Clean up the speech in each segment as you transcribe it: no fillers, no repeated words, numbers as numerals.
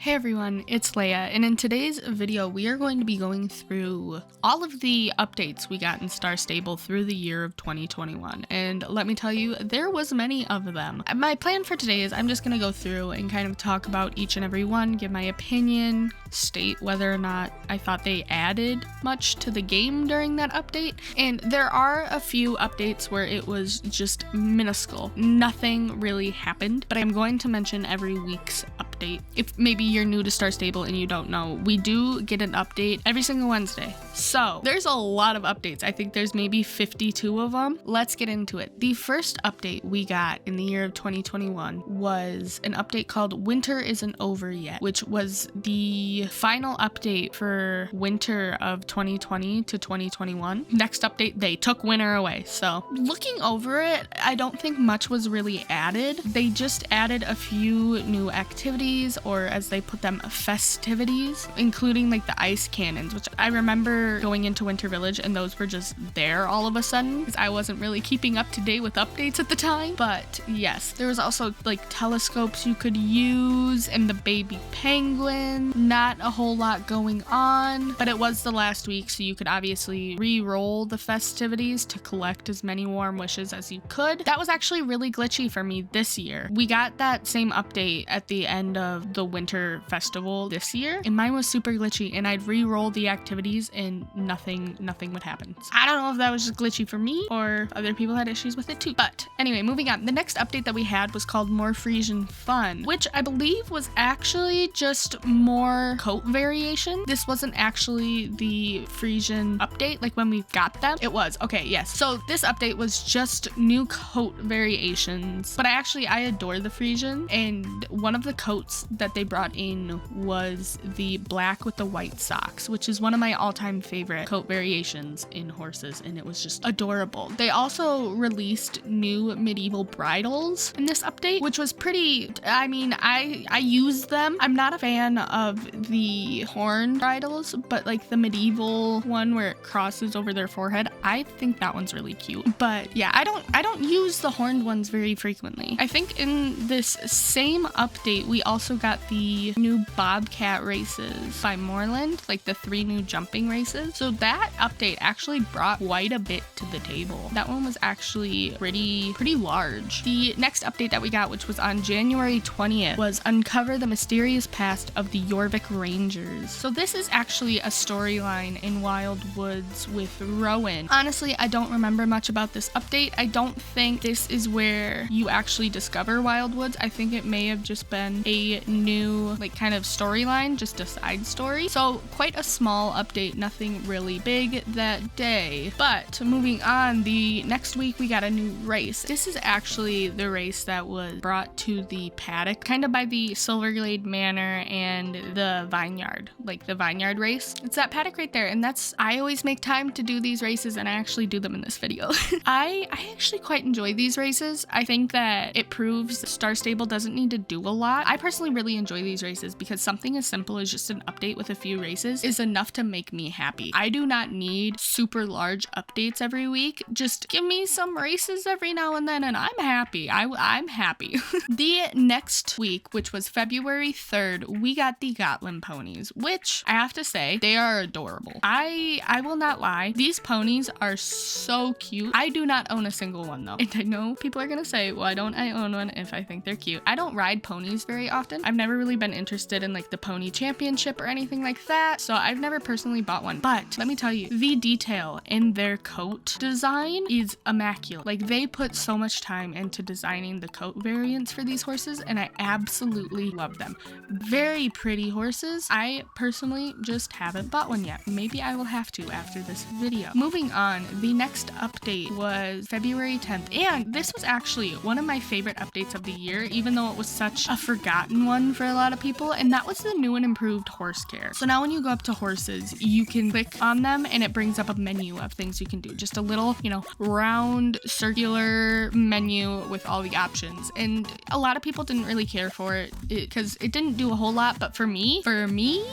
Hey everyone, it's Leia, and in today's video we are going to be going through all of the updates we got in StarStable through the year of 2021, and let me tell you, there was many of them. My plan for today is I'm just going to go through and kind of talk about each and every one, give my opinion, state whether or not I thought they added much to the game during that update, and there are a few updates where it was just minuscule. Nothing really happened, but I'm going to mention every week's update. If maybe you're new to StarStable and you don't know, we do get an update every single Wednesday. So there's a lot of updates. I think there's maybe 52 of them. Let's get into it. The first update we got in the year of 2021 was an update called Winter Isn't Over Yet, which was the final update for winter of 2020 to 2021. Next update, they took winter away. So looking over it, I don't think much was really added. They just added a few new activities, or as they put them, festivities, including like the ice cannons, which I remember going into Winter Village and those were just there all of a sudden because I wasn't really keeping up to date with updates at the time. But yes, there was also like telescopes you could use and the baby penguin. Not a whole lot going on, but it was the last week, so you could obviously re-roll the festivities to collect as many warm wishes as you could. That was actually really glitchy for me this year. We got that same update at the end of the winter festival this year, and mine was super glitchy, and I'd re-roll the activities and nothing would happen. So I don't know if that was just glitchy for me or other people had issues with it too. But anyway, moving on. The next update that we had was called More Frisian Fun, which I believe was actually just more coat variation. This wasn't actually the Frisian update, like when we got them. It was. Okay, yes. So this update was just new coat variations, but I adore the Frisian, and one of the coats that they brought in was the black with the white socks, which is one of my all-time favorite coat variations in horses, and it was just adorable. They also released new medieval bridles in this update, which was pretty, I used them. I'm not a fan of the horn bridles, but like the medieval one where it crosses over their forehead, I think that one's really cute. But yeah, I don't use the horned ones very frequently. I think in this same update, we also got the new Bobcat races by Moreland, like the 3 new jumping races. So that update actually brought quite a bit to the table. That one was actually pretty large. The next update that we got, which was on January 20th, was Uncover the Mysterious Past of the Jorvik Rangers. So this is actually a storyline in Wild Woods with Rowan. Honestly, I don't remember much about this update. I don't think this is where you actually discover Wild Woods. I think it may have just been a new like kind of storyline, just a side story. So quite a small update, nothing really big that day. But moving on, the next week we got a new race. This is actually the race that was brought to the paddock, kind of by the Silverglade Manor and the Vineyard, like the Vineyard race. It's that paddock right there, and I always make time to do these races, and I actually do them in this video. I actually quite enjoy these races. I think that it proves StarStable doesn't need to do a lot. I personally really enjoy these races because something as simple as just an update with a few races is enough to make me happy. I do not need super large updates every week. Just give me some races every now and then and I'm happy. I'm happy. The next week, which was February 3rd, we got the Gotland ponies, which I have to say, they are adorable. I will not lie. These ponies are so cute. I do not own a single one though. And I know people are gonna say, why don't I own one if I think they're cute? I don't ride ponies very often. I've never really been interested in like the pony championship or anything like that, so I've never personally bought one. But let me tell you, the detail in their coat design is immaculate. Like they put so much time into designing the coat variants for these horses, and I absolutely love them. Very pretty horses. I personally just haven't bought one yet. Maybe I will have to after this video. Moving on, the next update was February 10th, and this was actually one of my favorite updates of the year, even though it was such a forgotten one for a lot of people, and that was the new and improved horse care. So now when you go up to horses, you can click on them and it brings up a menu of things you can do. Just a little, round circular menu with all the options. And a lot of people didn't really care for it because it didn't do a whole lot, but for me For me,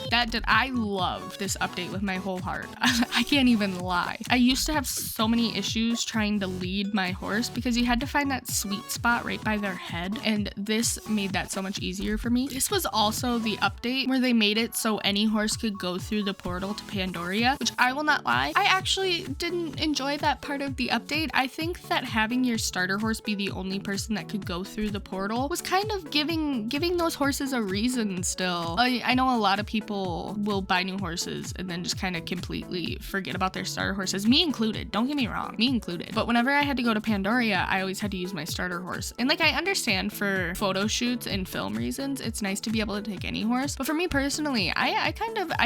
I love this update with my whole heart. I can't even lie. I used to have so many issues trying to lead my horse because you had to find that sweet spot right by their head, and this made that so much easier for me. This was also the update where they made it so any horse could go through the portal to Pandoria, which I will not lie, I actually didn't enjoy that part of the update. I think that having your starter horse be the only person that could go through the portal was kind of giving those horses a reason still. I know a lot of people will buy new horses and then just kind of completely forget about their starter horses, me included. Don't get me wrong, me included. But whenever I had to go to Pandoria, I always had to use my starter horse. And like, I understand for photo shoots and film reasons, it's nice to be able to take any horse. But for me personally, I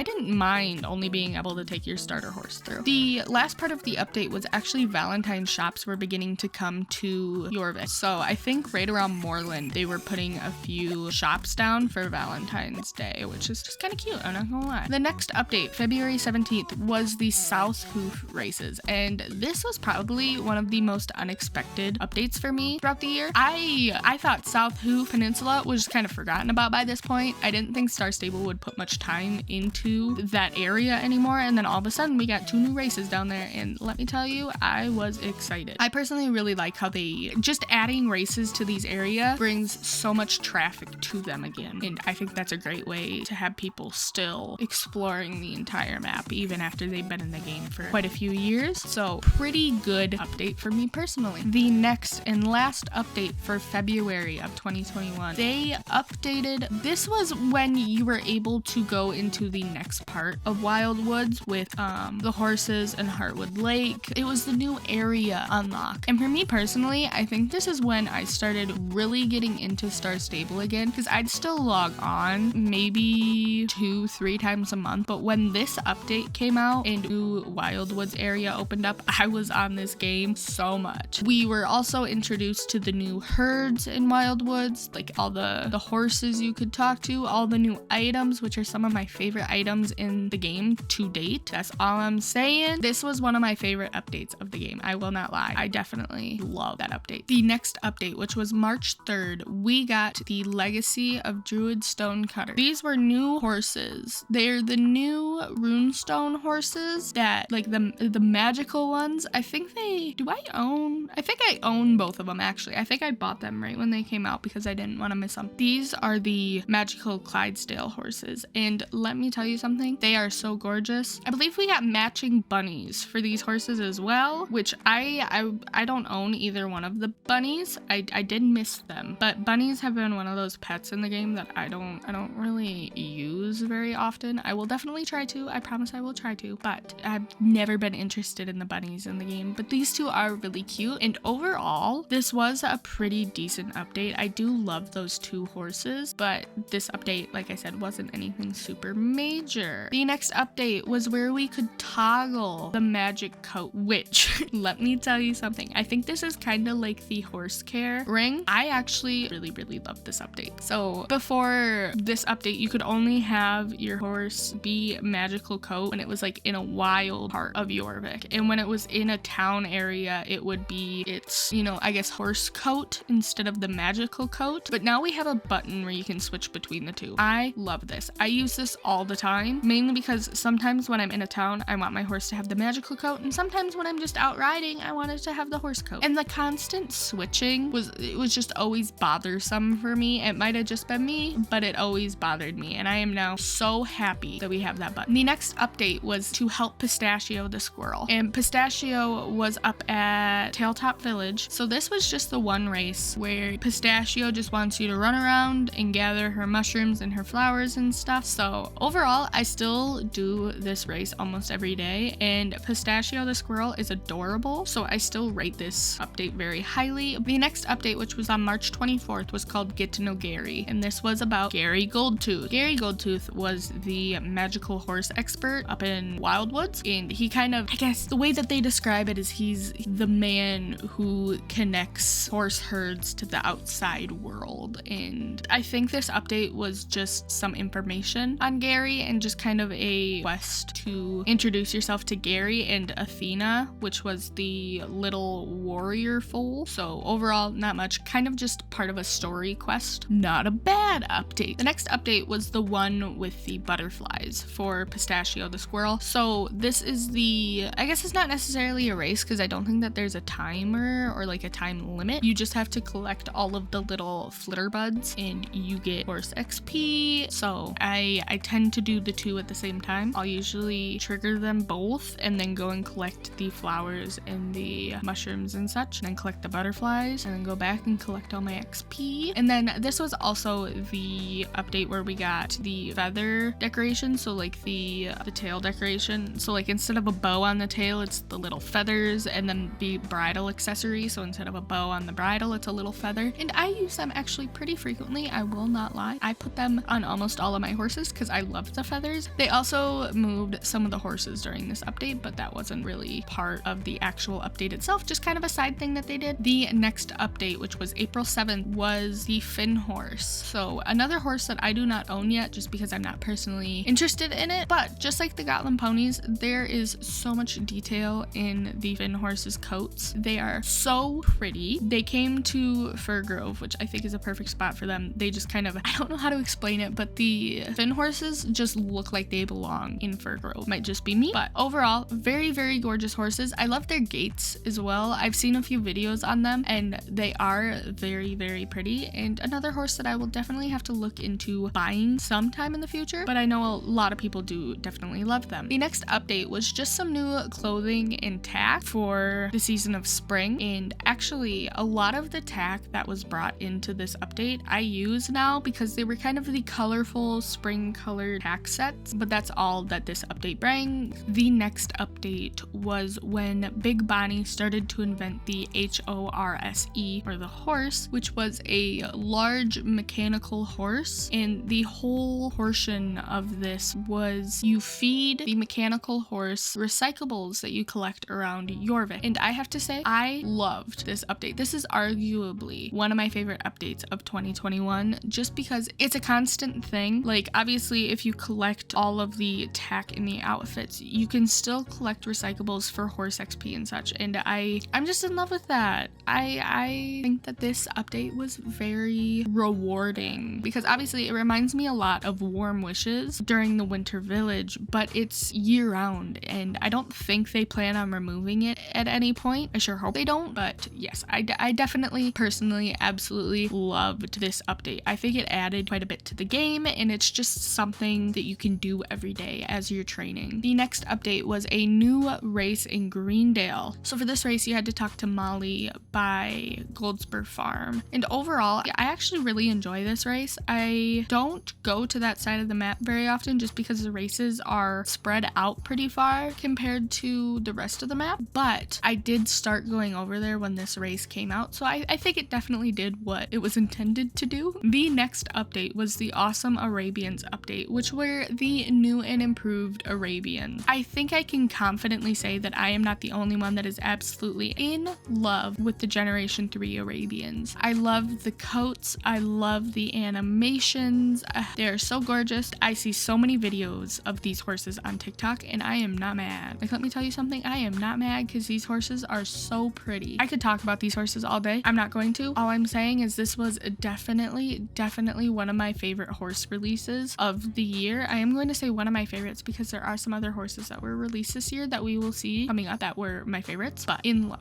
didn't mind only being able to take your starter horse through. The last part of the update was actually Valentine's shops were beginning to come to Jorvik. So I think right around Moreland, they were putting a few shops down for Valentine's Day, which is just kind of cute, I'm not gonna lie. The next update, February 17th, was the South Hoof races, and this was probably one of the most unexpected updates for me throughout the year. I thought South Hoof Peninsula was just kind of forgotten about by this point. I didn't think StarStable would put much time into that area anymore, and then all of a sudden we got 2 new races down there, and let me tell you, I was excited. I personally really like how they just adding races to these areas brings so much traffic to them again, and I think that's a great way to have people still exploring the entire map even after they've been in the game for quite a few years. So pretty good update for me personally. The next and last update for February of 2021, they updated, this was when you were able to go into the next part of Wild Woods with the horses and Heartwood Lake. It was the new area unlock, and for me personally, I think this is when I started really getting into StarStable again, because I'd still log on maybe 2-3 times a month, but when this update came out and new Wild Woods area opened up, I was on this game so much. We were also introduced to the new herds in Wild Woods, like all the horses you could talk to, all the new items, which are some of my favorite items in the game to date. That's all I'm saying. This was one of my favorite updates of the game, I will not lie. I definitely love that update. The next update, which was March 3rd, we got the Legacy of Druid Stonecutter. These were new horses. They're the new runestone horses that, like the magical ones. I think I own both of them actually. I think I bought them right when they came out because I didn't want to miss them. These are the magical Clydesdale horses, and let me tell you something, they are so gorgeous. I believe we got matching bunnies for these horses as well, which I don't own either one of the bunnies. I did miss them, but bunnies have been one of those pets in the game that I don't really use very often. I will definitely try to. I promise I will try to, but I've never been interested in the bunnies in the game. But these two are really cute, and overall, this was a pretty decent update. I do love those 2 horses, but this update, like I said, wasn't anything super major. The next update was where we could toggle the magic coat, which let me tell you something. I think this is kind of like the horse care ring. I actually really love this update. So before this update, you could only have your horse be magical coat when it was like in a wild part of Jorvik, and when it was in a town area, it would be its, I guess, horse coat instead of the magical coat. But now we have a button where you can switch between the 2. I love this. I use this all the time, mainly because sometimes when I'm in a town, I want my horse to have the magical coat, and sometimes when I'm just out riding, I want it to have the horse coat. And the constant switching was just always bothersome for me. It might have just been me, but it always bothered me, and I am now so happy that we have that button. The next update was to help Pistachio the squirrel, and Pistachio was up at Tailtop Village. So this was just the one race where Pistachio just wants you to run around and gather her mushrooms and her flowers and stuff. So overall, I still do this race almost every day, and Pistachio the squirrel is adorable, so I still rate this update very highly. The next update, which was on March 24th, was called Get to Know Gary, and this was about Gary Goldtooth. Gary Goldtooth was the magical horse expert up in Wild Woods, and he kind of, I guess the way that they describe it is he's the man who connects horse herds to the outside world. And I think this update was just some information on Gary and just kind of a quest to introduce yourself to Gary and Athena, which was the little warrior foal. So overall, not much, kind of just part of a story quest. Not a bad update. The next update was the the one with the butterflies for Pistachio the squirrel. So this is I guess it's not necessarily a race because I don't think that there's a timer or like a time limit. You just have to collect all of the little flitter buds and you get horse XP. So I tend to do the two at the same time. I'll usually trigger them both and then go and collect the flowers and the mushrooms and such, and then collect the butterflies and then go back and collect all my XP. And then this was also the update where we got the feather decoration, so like the tail decoration. So like instead of a bow on the tail, it's the little feathers, and then the bridal accessory, so instead of a bow on the bridle, it's a little feather. And I use them actually pretty frequently, I will not lie. I put them on almost all of my horses because I love the feathers. They also moved some of the horses during this update, but that wasn't really part of the actual update itself, just kind of a side thing that they did. The next update, which was April 7th, was the Finn horse. So another horse that I do not own yet just because I'm not personally interested in it, but just like the Gotland ponies, there is so much detail in the Finn horse's coats. They are so pretty. They came to Fir Grove, which I think is a perfect spot for them. They just kind of, I don't know how to explain it, but the Finn horses just look like they belong in Fir Grove. Might just be me, but overall, very, very gorgeous horses. I love their gaits as well. I've seen a few videos on them and they are very, very pretty, and another horse that I will definitely have to look into buying sometime in the future, but I know a lot of people do definitely love them. The next update was just some new clothing and tack for the season of spring, and actually a lot of the tack that was brought into this update I use now because they were kind of the colorful spring colored tack sets, but that's all that this update bring. The next update was when Big Bonnie started to invent the HORSE, or the horse, which was a large mechanical horse, and the whole portion of this was you feed the mechanical horse recyclables that you collect around Jorvik. And I have to say, I loved this update. This is arguably one of my favorite updates of 2021 just because it's a constant thing. Like obviously if you collect all of the tack in the outfits, you can still collect recyclables for horse XP and such, and I'm just in love with that. I think that this update was very rewarding because obviously it reminds me a lot of Warm Wishes during the Winter Village, but it's year round, and I don't think they plan on removing it at any point. I sure hope they don't, but yes, I definitely personally absolutely loved this update. I think it added quite a bit to the game, and it's just something that you can do every day as you're training. The next update was a new race in Greendale. So for this race, you had to talk to Molly by Goldspur Farm. And overall, I actually really enjoy this race. I don't go to that side of the map very often just because the races are spread out pretty far compared to the rest of the map, but I did start going over there when this race came out, so I think it definitely did what it was intended to do. The next update was the Awesome Arabians update, which were the new and improved Arabians. I think I can confidently say that I am not the only one that is absolutely in love with the Generation 3 Arabians. I love the coats, I love the animations, they're so gorgeous. I see so many videos of these horses on TikTok and I am not mad. Like, let me tell you something, I am not mad because these horses are so pretty. I could talk about these horses all day. I'm not going to. All I'm saying is this was definitely one of my favorite horse releases of the year. I am going to say one of my favorites because there are some other horses that were released this year that we will see coming up that were my favorites, but in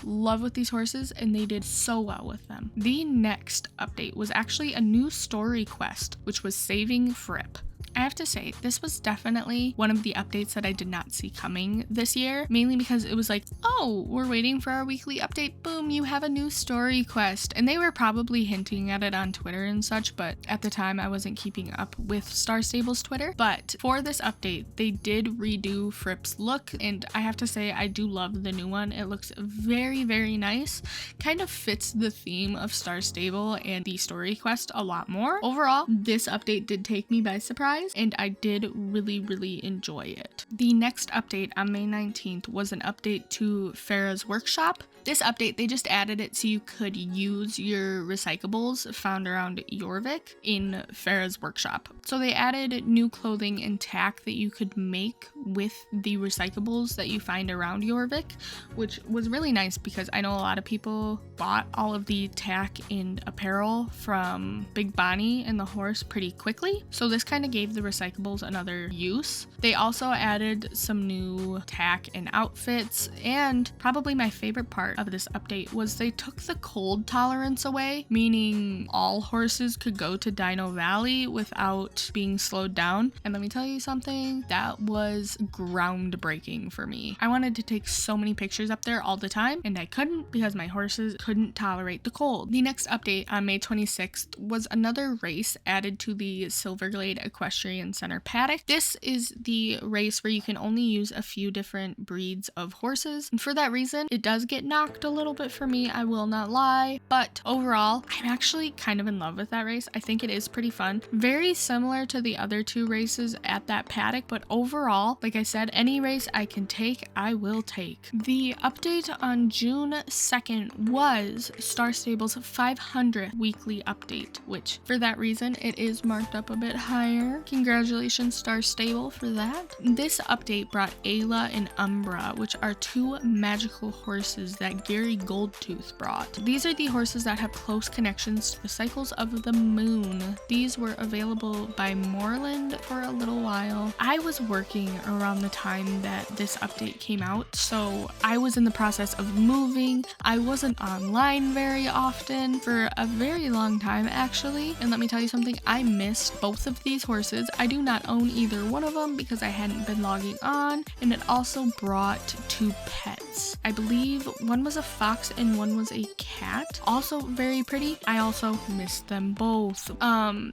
love with these horses, and they did so well with them. The next update was actually a new story quest, which was Saving Fripp. I have to say, this was definitely one of the updates that I did not see coming this year, mainly because it was like, oh, we're waiting for our weekly update. Boom, you have a new story quest. And they were probably hinting at it on Twitter and such, but at the time I wasn't keeping up with StarStable's Twitter. But for this update, they did redo Fripp's look, and I have to say, I do love the new one. It looks very, very nice. Kind of fits the theme of StarStable and the story quest a lot more. Overall, this update did take me by surprise. wise, and I did really enjoy it. The next update on May 19th was an update to Farah's workshop. This update, they just added it so you could use your recyclables found around Jorvik in Farah's workshop. So they added new clothing and tack that you could make with the recyclables that you find around Jorvik, which was really nice because I know a lot of people bought all of the tack and apparel from Big Bonnie and the horse pretty quickly. So this kind of gave the recyclables another use. They also added some new tack and outfits, and probably my favorite part of this update was they took the cold tolerance away, meaning all horses could go to Dino Valley without being slowed down. And let me tell you something, that was groundbreaking for me. I wanted to take so many pictures up there all the time, and I couldn't because my horses couldn't tolerate the cold. The next update on May 26th was another race added to the Silverglade Equestrian Center paddock. This is the race where you can only use a few different breeds of horses, and for that reason, it does get knocked a little bit for me, I will not lie, but overall, I'm actually kind of in love with that race. I think it is pretty fun. Very similar to the other two races at that paddock, but overall, like I said, any race I can take, I will take. The update on June 2nd was StarStable's 500th weekly update, which for that reason, it is marked up a bit higher. Congratulations, StarStable, for that. This update brought Ayla and Umbra, which are two magical horses that Gary Goldtooth brought. These are the horses that have close connections to the cycles of the moon. These were available by Moorland for a little while. I was working around the time that this update came out, so I was in the process of moving. I wasn't online very often for a very long time actually, and let me tell you something, I missed both of these horses. I do not own either one of them because I hadn't been logging on, and it also brought two pets. I believe one was a fox and one was a cat. Also very pretty. I also missed them both.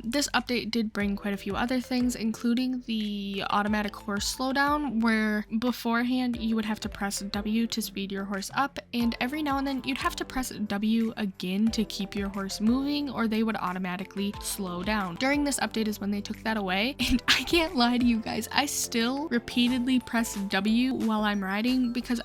This update did bring quite a few other things, including the automatic horse slowdown, where beforehand you would have to press W to speed your horse up, and every now and then you'd have to press W again to keep your horse moving, or they would automatically slow down. During this update is when they took that away, and I can't lie to you guys, I still repeatedly press W while I'm riding because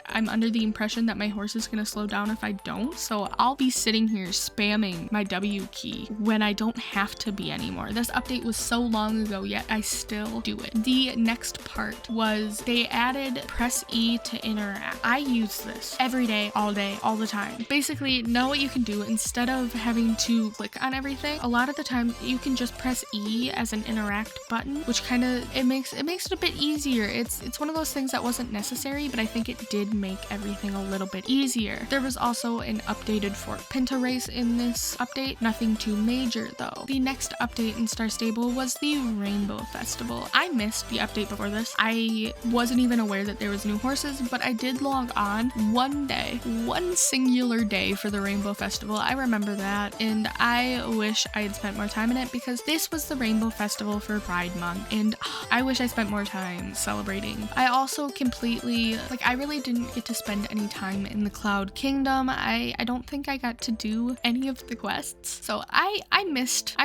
I'm under the impression that my horse is gonna slow down if I don't, so I'll be sitting here spamming my W key when I don't have to be anymore. This update was so long ago, yet I still do it. The next part was they added press E to interact. I use this every day, all the time. Basically, know what you can do instead of having to click on everything. A lot of the time you can just press E as an interact button, which kind of it makes it a bit easier. It's one of those things that wasn't necessary, but I think it did make everything a little bit easier. There was also an updated Fort Pinta race in this update, nothing too major though. The next update in StarStable was the Rainbow Festival. I missed the update before this. I wasn't even aware that there was new horses, but I did log on one day, one singular day for the Rainbow Festival. I remember that, and I wish I had spent more time in it because this was the Rainbow Festival for Pride Month, and I wish I spent more time celebrating. I also completely, I really didn't get to spend any time in the Cloud Kingdom. I don't think I got to do any of the quests, so I missed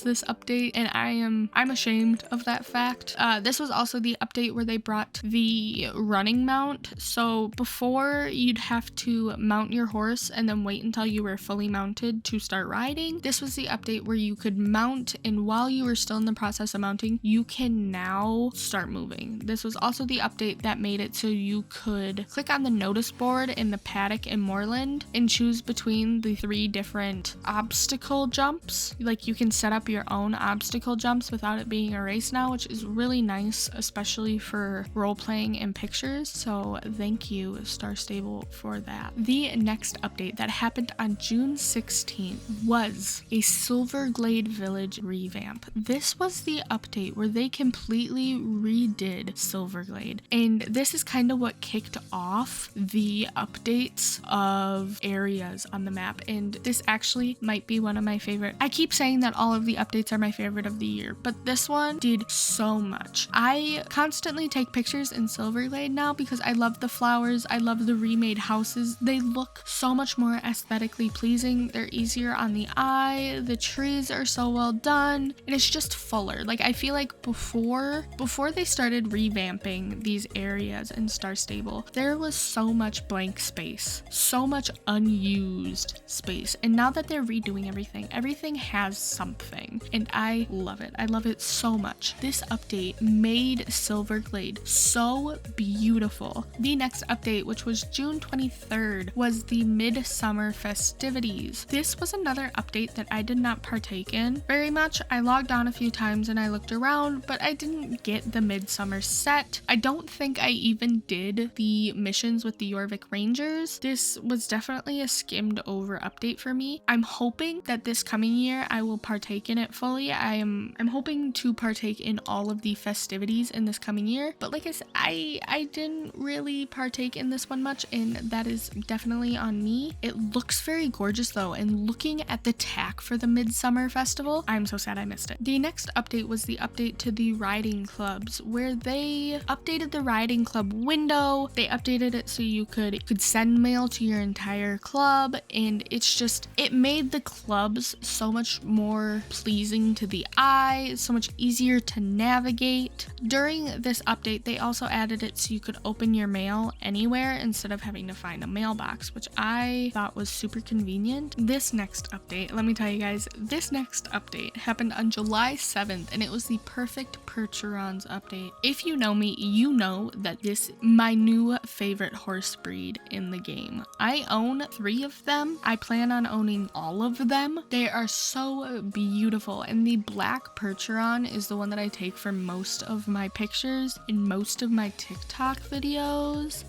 this update, and I'm ashamed of that fact. This was also the update where they brought the running mount. So before you'd have to mount your horse and then wait until you were fully mounted to start riding. This was the update where you could mount, and while you were still in the process of mounting, you can now start moving. This was also the update that made it so you could click on the notice board in the paddock in Moorland and choose between the 3 different obstacle jumps. You can set up your own obstacle jumps without it being a race now, which is really nice, especially for role-playing and pictures. So thank you, StarStable, for that. The next update that happened on June 16th was a Silverglade Village revamp. This was the update where they completely redid Silverglade, and this is kind of what kicked off the updates of areas on the map, and this actually might be one of my favorite. I keep saying that all of the updates are my favorite of the year, but this one did so much. I constantly take pictures in Silverglade now because I love the flowers, I love the remade houses. They look so much more aesthetically pleasing, they're easier on the eye, the trees are so well done, and it's just fun fuller. Like I feel like before they started revamping these areas in StarStable, there was so much blank space, so much unused space. And now that they're redoing everything has something, and I love it. I love it so much. This update made Silverglade so beautiful. The next update, which was June 23rd, was the Midsummer festivities. This was another update that I did not partake in very much. I logged on a few times and I looked around, but I didn't get the Midsummer set. I don't think I even did the missions with the Jorvik Rangers. This was definitely a skimmed over update for me. I'm hoping that this coming year I will partake in it fully. I'm hoping to partake in all of the festivities in this coming year, but like I said, I didn't really partake in this one much, and that is definitely on me. It looks very gorgeous though, and looking at the tack for the Midsummer Festival, I'm so sad I missed it. The next update was the update to the riding clubs, where they updated the riding club window. They updated it so you could send mail to your entire club, and it made the clubs so much more pleasing to the eye, so much easier to navigate. During this update, they also added it so you could open your mail anywhere instead of having to find a mailbox, which I thought was super convenient. This next update, let me tell you guys, this next update happened on July 7th, and it was the Perfect Percherons update. If you know me, you know that this is my new favorite horse breed in the game. I own 3 of them. I plan on owning all of them. They are so beautiful, and the black Percheron is the one that I take for most of my pictures in most of my TikTok videos.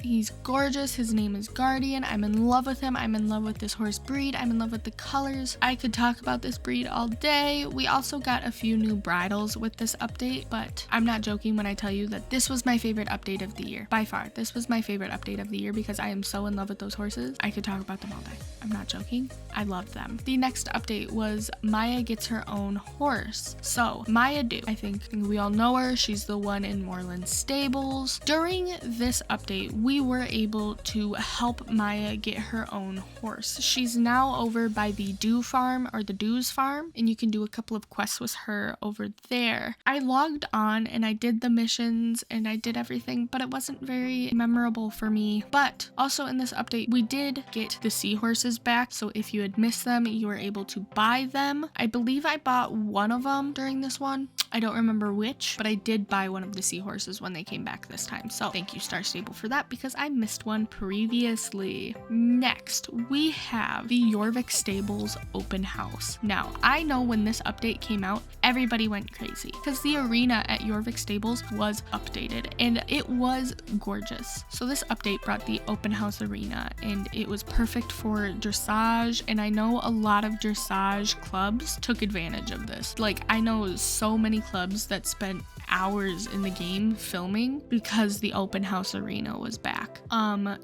He's gorgeous. His name is Guardian. I'm in love with him. I'm in love with this horse breed. I'm in love with the colors. I could talk about this breed all day. We also got a few new bridles with this update, but I'm not joking when I tell you that this was my favorite update of the year. By far, this was my favorite update of the year because I am so in love with those horses. I could talk about them all day. I'm not joking. I love them. The next update was Maya gets her own horse. So Maya do. I think we all know her. She's the one in Moreland Stables. During this update, we were able to help Maya get her own horse. She's now over by the Dew farm, or the Dews farm, and you can do a couple of quests with her over there. I logged on and I did the missions and I did everything, but it wasn't very memorable for me. But also in this update, we did get the seahorses back, so if you had missed them, you were able to buy them. I believe I bought one of them during this one. I don't remember which, but I did buy one of the seahorses when they came back this time. So thank you, StarStable, for that, because I missed one previously. Next, we have the Jorvik Stables open house. Now, I know when this update came out, everybody went crazy because the arena at Jorvik Stables was updated and it was gorgeous. So this update brought the open house arena, and it was perfect for dressage, and I know a lot of dressage clubs took advantage of this. Like, I know so many clubs that spent hours in the game filming because the open house arena was back.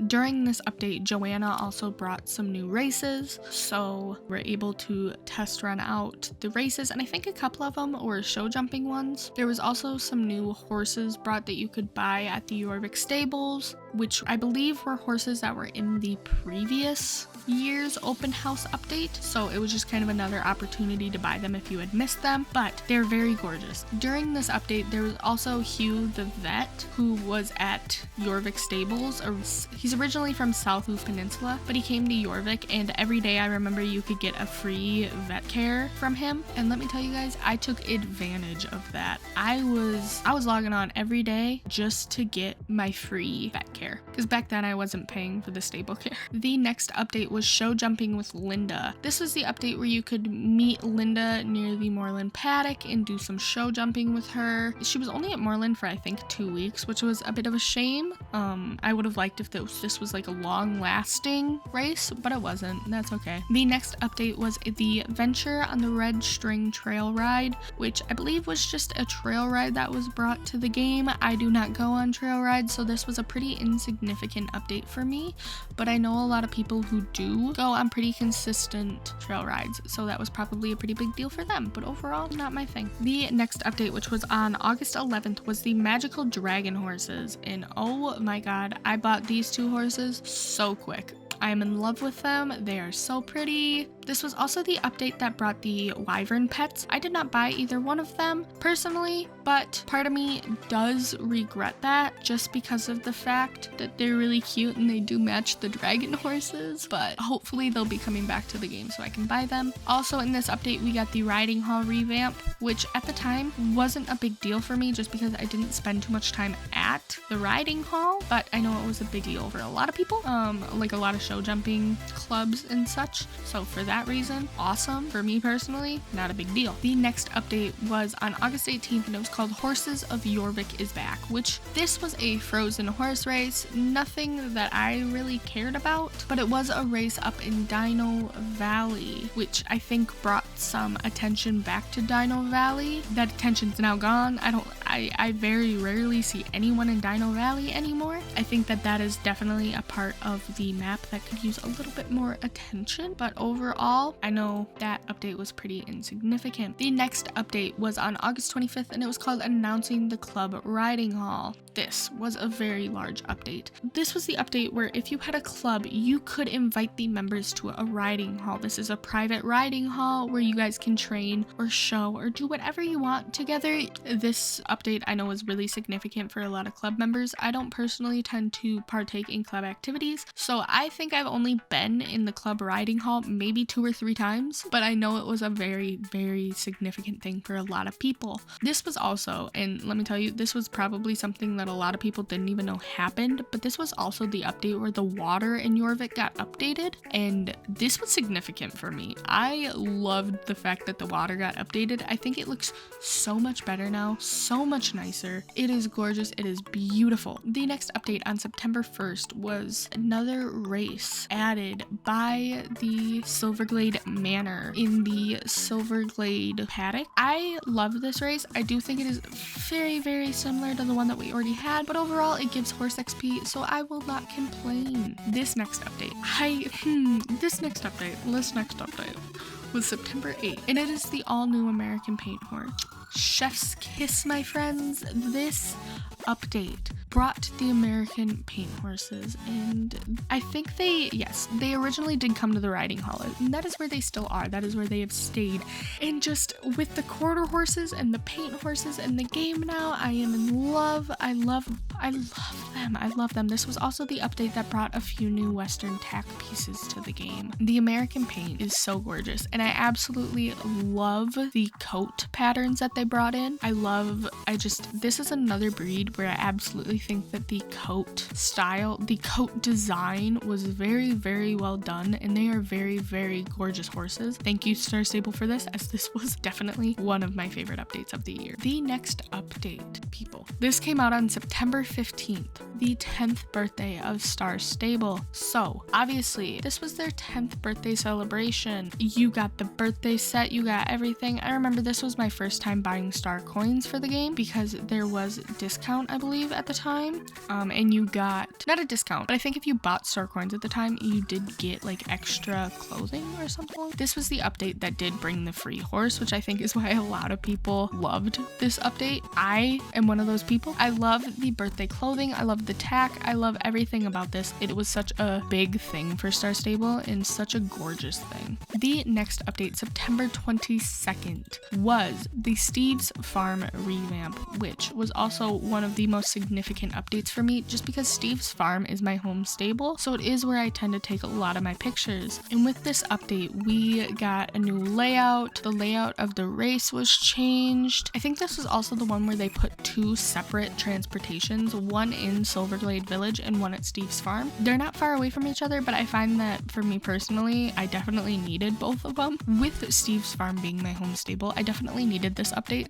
During this update, Joanna also brought some new races, so we're able to test run out the races, and I think a couple of them were show jumping ones. There was also some new horses brought that you could buy at the Jorvik Stables, which I believe were horses that were in the previous year's open house update, so it was just kind of another opportunity to buy them if you had missed them, but they're very gorgeous. During this update, there was also Hugh the vet, who was at Jorvik Stables. He's originally from South Hoof Peninsula, but he came to Jorvik, and every day I remember you could get a free vet care from him, and let me tell you guys, I took advantage of that. I was logging on every day just to get my free vet care, because back then I wasn't paying for the stable care. The next update was show jumping with Linda. This was the update where you could meet Linda near the Moreland paddock and do some show jumping with her. She was only at Moreland for I think 2 weeks, which was a bit of a shame. I would have liked if this was like a long lasting race, but it wasn't. That's okay. The next update was the Venture on the Red String Trail Ride, which I believe was just a trail ride that was brought to the game. I do not go on trail rides, so this was a pretty insignificant update for me, but I know a lot of people who do go on pretty consistent trail rides, so that was probably a pretty big deal for them, but overall, not my thing. The next update, which was on August 11th, was the Magical Dragon horses, and oh my god, I bought these 2 horses so quick. I'm in love with them. They are so pretty. This was also the update that brought the wyvern pets. I did not buy either one of them personally, but part of me does regret that just because of the fact that they're really cute and they do match the dragon horses, but hopefully they'll be coming back to the game so I can buy them. Also in this update, we got the riding hall revamp, which at the time wasn't a big deal for me just because I didn't spend too much time at the riding hall, but I know it was a big deal for a lot of people, like a lot of show jumping clubs and such. So for that reason, awesome. For me personally, not a big deal. The next update was on August 18th and it was called Horses of Jorvik is Back, which this was a frozen horse race. Nothing that I really cared about, but it was a race up in Dino Valley, which I think brought some attention back to Dino Valley. That attention's now gone. I very rarely see anyone in Dino Valley anymore. I think that is definitely a part of the map that could use a little bit more attention, but overall, I know that update was pretty insignificant. The next update was on August 25th and it was called Announcing the Club Riding Hall. This was a very large update. This was the update where if you had a club, you could invite the members to a riding hall. This is a private riding hall where you guys can train or show or do whatever you want together. This update I know is really significant for a lot of club members. I don't personally tend to partake in club activities, so I think I've only been in the club riding hall maybe 2 or 3 times, but I know it was a very, very significant thing for a lot of people. This was also, and let me tell you, this was probably something that a lot of people didn't even know happened, but this was also the update where the water in Jorvik got updated, and this was significant for me. I loved the fact that the water got updated. I think it looks so much better now, so much nicer. It is gorgeous. It is beautiful. The next update on September 1st was another race added by the Silverglade Manor in the Silverglade paddock. I love this race. I do think it is very, very similar to the one that we already had, but overall it gives horse XP, so I will not complain. This next update was September 8th, and it is the all-new American Paint Horse. Chef's kiss, my friends. This update brought the American Paint Horses, and I think they originally did come to the riding hall, and that is where they still are. That is where they have stayed. And just with the quarter horses and the paint horses and the game now, I am in love. I love them. I love them. This was also the update that brought a few new Western tack pieces to the game. The American paint is so gorgeous, and I absolutely love the coat patterns that they brought in. This is another breed where I absolutely think that the coat style, the coat design was very, very well done, and they are very, very gorgeous horses. Thank you, StarStable, for this, as this was definitely one of my favorite updates of the year. The next update, people. This came out on September 15th, the 10th birthday of StarStable. So, obviously, this was their 10th birthday celebration. You got the birthday set, you got everything. I remember this was my first time buying star coins for the game because there was discount, I believe, at the time. And you got, not a discount, but I think if you bought star coins at the time, you did get like extra clothing or something. This was the update that did bring the free horse, which I think is why a lot of people loved this update. I am one of those people. I love the birthday clothing. I love the tack. I love everything about this. It was such a big thing for StarStable and such a gorgeous thing. The next update, September 22nd, was the Steve's Farm revamp, which was also one of the most significant updates for me just because Steve's Farm is my home stable, so it is where I tend to take a lot of my pictures. And with this update, we got a new layout. The layout of the race was changed. I think this was also the one where they put 2 separate transportations, one in Silverglade Village and one at Steve's Farm. They're not far away from each other, but I find that for me personally, I definitely needed both of them. With Steve's Farm being my home stable, I definitely needed this update.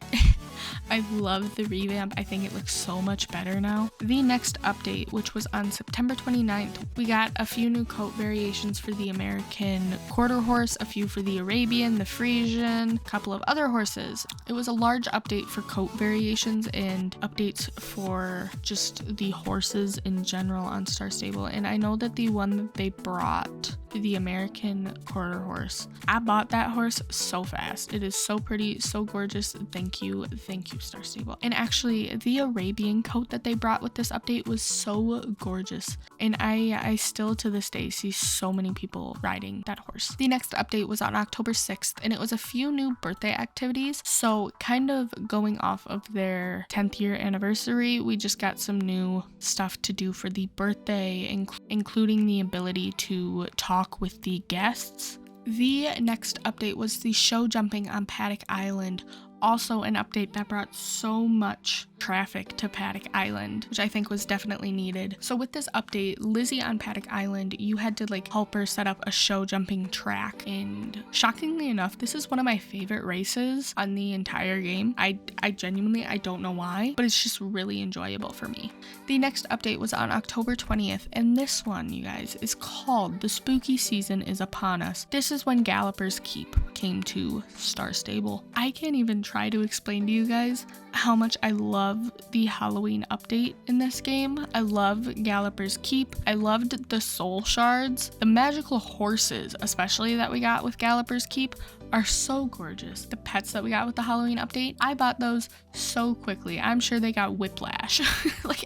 I love the revamp. I think it looks so much better now. The next update, which was on September 29th, we got a few new coat variations for the American quarter horse, a few for the Arabian, the Frisian, a couple of other horses. It was a large update for coat variations and updates for just the horses in general on StarStable, and I know that the one that they brought the American quarter horse. I bought that horse so fast. It is so pretty, so gorgeous. Thank you, StarStable. And actually, the Arabian coat that they brought with this update was so gorgeous. And I still to this day see so many people riding that horse. The next update was on October 6th, and it was a few new birthday activities. So kind of going off of their 10th year anniversary, we just got some new stuff to do for the birthday, including the ability to talk with the guests. The next update was the show jumping on Paddock Island. Also an update that brought so much traffic to Paddock Island, which I think was definitely needed. So with this update, Lizzie on Paddock Island, you had to like help her set up a show jumping track, and shockingly enough, this is one of my favorite races on the entire game. I genuinely, I don't know why, but it's just really enjoyable for me. The next update was on October 20th, and this one, you guys, is called The Spooky Season is Upon Us. This is when Gallopers Keep came to StarStable. I can't even try to explain to you guys how much I love the Halloween update in this game. I love Gallopers Keep. I loved the soul shards. The magical horses, especially that we got with Gallopers Keep, are so gorgeous. The pets that we got with the Halloween update, I bought those so quickly. I'm sure they got whiplash. Like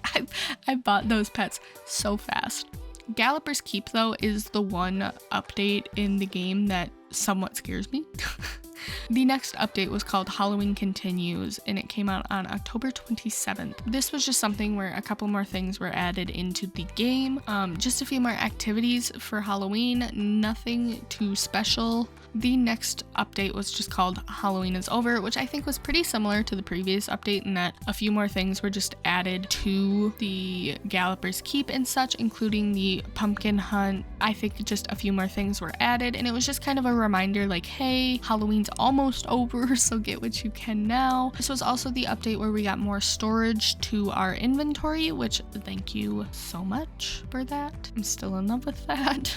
I bought those pets so fast. Gallopers Keep though is the one update in the game that somewhat scares me. The next update was called Halloween Continues, and it came out on October 27th. This was just something where a couple more things were added into the game. Just a few more activities for Halloween, nothing too special. The next update was just called Halloween is Over, which I think was pretty similar to the previous update in that a few more things were just added to the Gallopers Keep and such, including the pumpkin hunt. I think just a few more things were added, and it was just kind of a reminder like, hey, Halloween's almost over, so get what you can now. This was also the update where we got more storage to our inventory, which thank you so much for that. I'm still in love with that.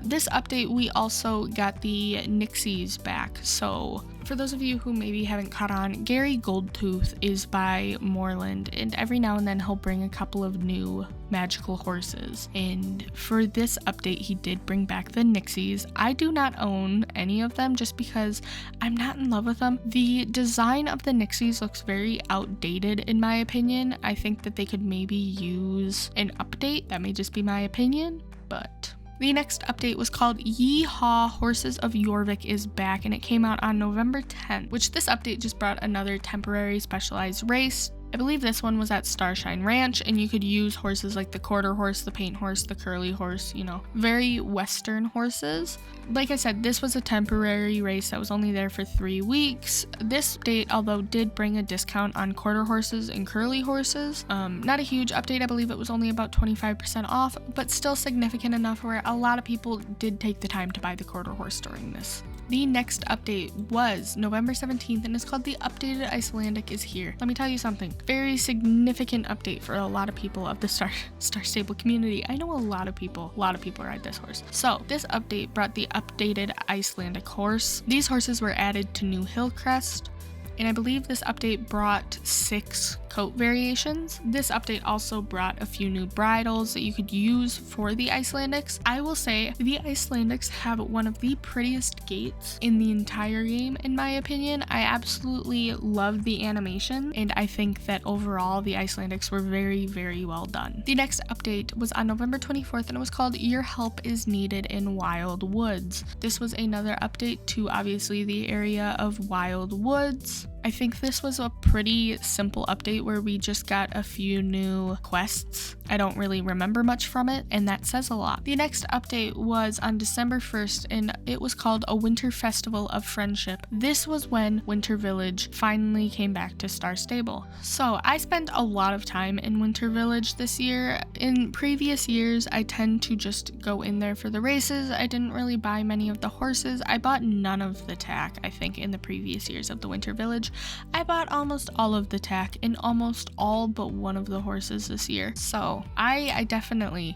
This update, we also got the Nixies back. So for those of you who maybe haven't caught on, Gary Goldtooth is by Moreland, and every now and then he'll bring a couple of new magical horses. And for this update, he did bring back the Nixies. I do not own any of them just because I'm not in love with them. The design of the Nixies looks very outdated in my opinion. I think that they could maybe use an update. That may just be my opinion, but... The next update was called Yeehaw Horses of Jorvik is Back, and it came out on November 10th, which this update just brought another temporary specialized race. I believe this one was at Starshine Ranch, and you could use horses like the quarter horse, the paint horse, the curly horse, you know, very Western horses. Like I said, this was a temporary race that was only there for 3 weeks. This update, although, did bring a discount on quarter horses and curly horses. Not a huge update, I believe it was only about 25% off, but still significant enough where a lot of people did take the time to buy the quarter horse during this. The next update was November 17th, and it's called The Updated Icelandic is Here. Let me tell you something. Very significant update for a lot of people of the StarStable community. I know a lot of people ride this horse. So this update brought the updated Icelandic horse. These horses were added to New Hillcrest, and I believe this update brought 6 coat variations. This update also brought a few new bridles that you could use for the Icelandics. I will say the Icelandics have one of the prettiest gaits in the entire game, in my opinion. I absolutely love the animation, and I think that overall the Icelandics were very, very well done. The next update was on November 24th, and it was called Your Help is Needed in Wild Woods. This was another update to obviously the area of Wild Woods. I think this was a pretty simple update where we just got a few new quests. I don't really remember much from it, and that says a lot. The next update was on December 1st, and it was called A Winter Festival of Friendship. This was when Winter Village finally came back to StarStable. So I spent a lot of time in Winter Village this year. In previous years, I tend to just go in there for the races. I didn't really buy many of the horses. I bought none of the tack, I think, in the previous years of the Winter Village. I bought almost all of the tack and almost all but one of the horses this year. So I definitely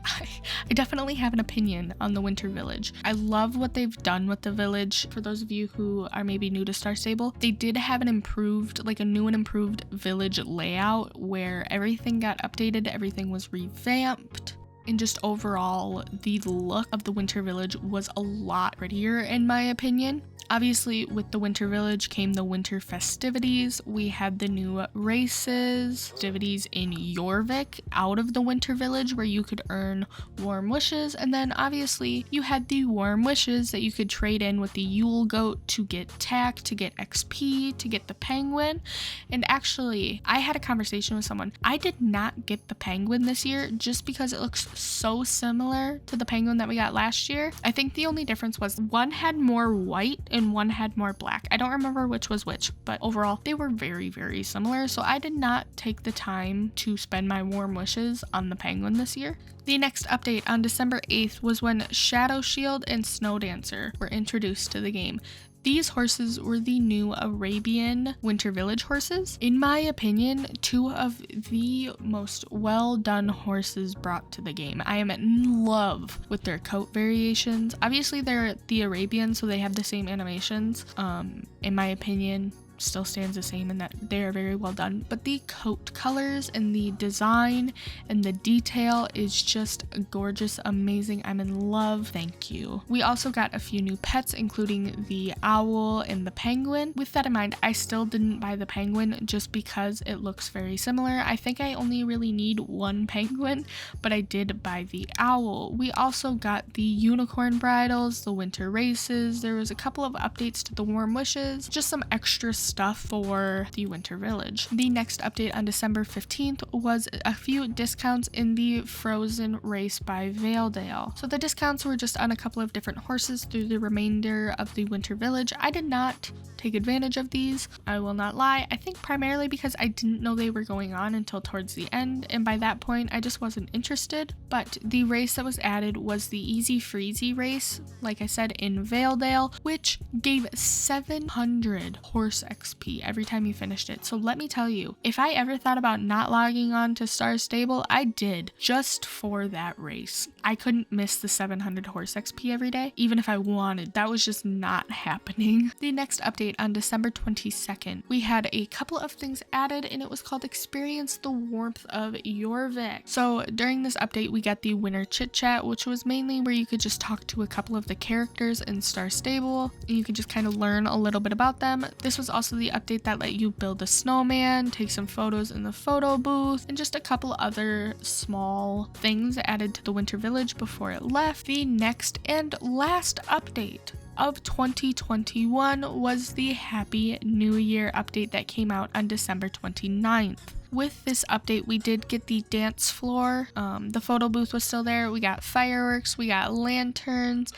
have an opinion on the Winter Village. I love what they've done with the village. For those of you who are maybe new to StarStable, they did have an improved, like a new and improved village layout where everything got updated, everything was revamped. and just overall the look of the Winter Village was a lot prettier in my opinion. Obviously, with the Winter Village came the winter festivities. We had the new races, festivities in Jorvik out of the Winter Village where you could earn warm wishes, and then obviously you had the warm wishes that you could trade in with the Yule Goat to get tack, to get XP, to get the penguin. And actually, I had a conversation with someone. I did not get the penguin this year just because it looks so similar to the penguin that we got last year. I think the only difference was one had more white and one had more black. I don't remember which was which, but overall they were very, very similar. So I did not take the time to spend my warm wishes on the penguin this year. The next update on December 8th was when Shadow Shield and Snow Dancer were introduced to the game. These horses were the new Arabian Winter Village horses. In my opinion, two of the most well done horses brought to the game. I am in love with their coat variations. Obviously they're the Arabian, so they have the same animations. In my opinion, still stands the same in that they are very well done, but the coat colors and the design and the detail is just gorgeous, amazing. I'm in love. Thank you. We also got a few new pets, including the owl and the penguin. With that in mind, I still didn't buy the penguin just because it looks very similar. I think I only really need one penguin, but I did buy the owl. We also got the unicorn bridles, the winter races. There was a couple of updates to the warm wishes, just some extra stuff for the Winter Village. The next update on December 15th was a few discounts in the Frozen race by Valedale. So the discounts were just on a couple of different horses through the remainder of the Winter Village. I did not take advantage of these, I will not lie. I think primarily because I didn't know they were going on until towards the end, and by that point I just wasn't interested. But the race that was added was the Easy Freezy race, like I said, in Valedale, which gave 700 horse XP every time you finished it. So let me tell you, if I ever thought about not logging on to StarStable, I did, just for that race. I couldn't miss the 700 horse XP every day, even if I wanted. That was just not happening. The next update on December 22nd, we had a couple of things added, and it was called Experience the Warmth of Jorvik. So during this update, we got the Winter Chit Chat, which was mainly where you could just talk to a couple of the characters in StarStable, and you could just kind of learn a little bit about them. This was also the update that let you build a snowman, take some photos in the photo booth, and just a couple other small things added to the Winter Village before it left. The next and last update of 2021 was the Happy New Year update that came out on December 29th. With this update, we did get the dance floor. The photo booth was still there. We got fireworks, we got lanterns,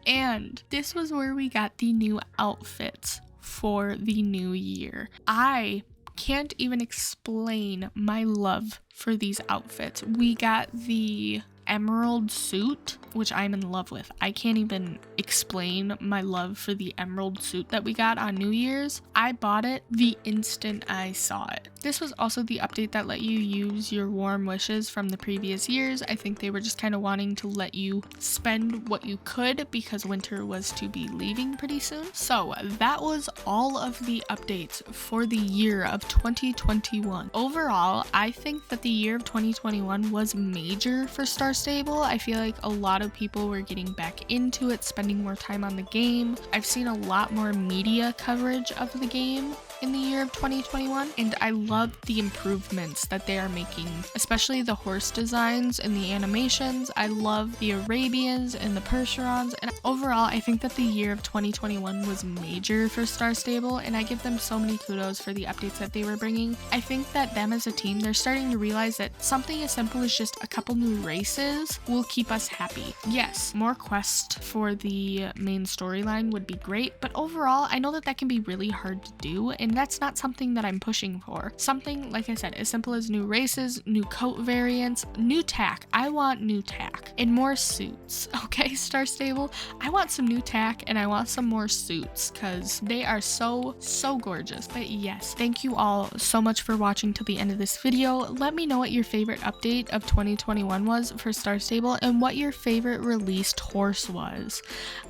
and this was where we got the new outfits for the new year. I can't even explain my love for these outfits. We got the emerald suit, which I'm in love with. I can't even explain my love for the emerald suit that we got on New Year's. I bought it the instant I saw it. This was also the update that let you use your warm wishes from the previous years. I think they were just kind of wanting to let you spend what you could because winter was to be leaving pretty soon. So that was all of the updates for the year of 2021. Overall, I think that the year of 2021 was major for StarStable. I feel like a lot of people were getting back into it, spending more time on the game. I've seen a lot more media coverage of the game in the year of 2021, and I love the improvements that they are making, especially the horse designs and the animations. I love the Arabians and the Percherons, and overall I think that the year of 2021 was major for StarStable, and I give them so many kudos for the updates that they were bringing. I think that them as a team, they're starting to realize that something as simple as just a couple new races will keep us happy. Yes, more quests for the main storyline would be great, but overall I know that that can be really hard to do, and that's not something that I'm pushing for. Something, like I said, as simple as new races, new coat variants, new tack. I want new tack and more suits. Okay, StarStable, I want some new tack and I want some more suits because they are so gorgeous. But yes, thank you all so much for watching till the end of this video. Let me know what your favorite update of 2021 was for StarStable and what your favorite released horse was.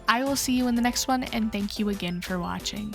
I will see you in the next one, and thank you again for watching.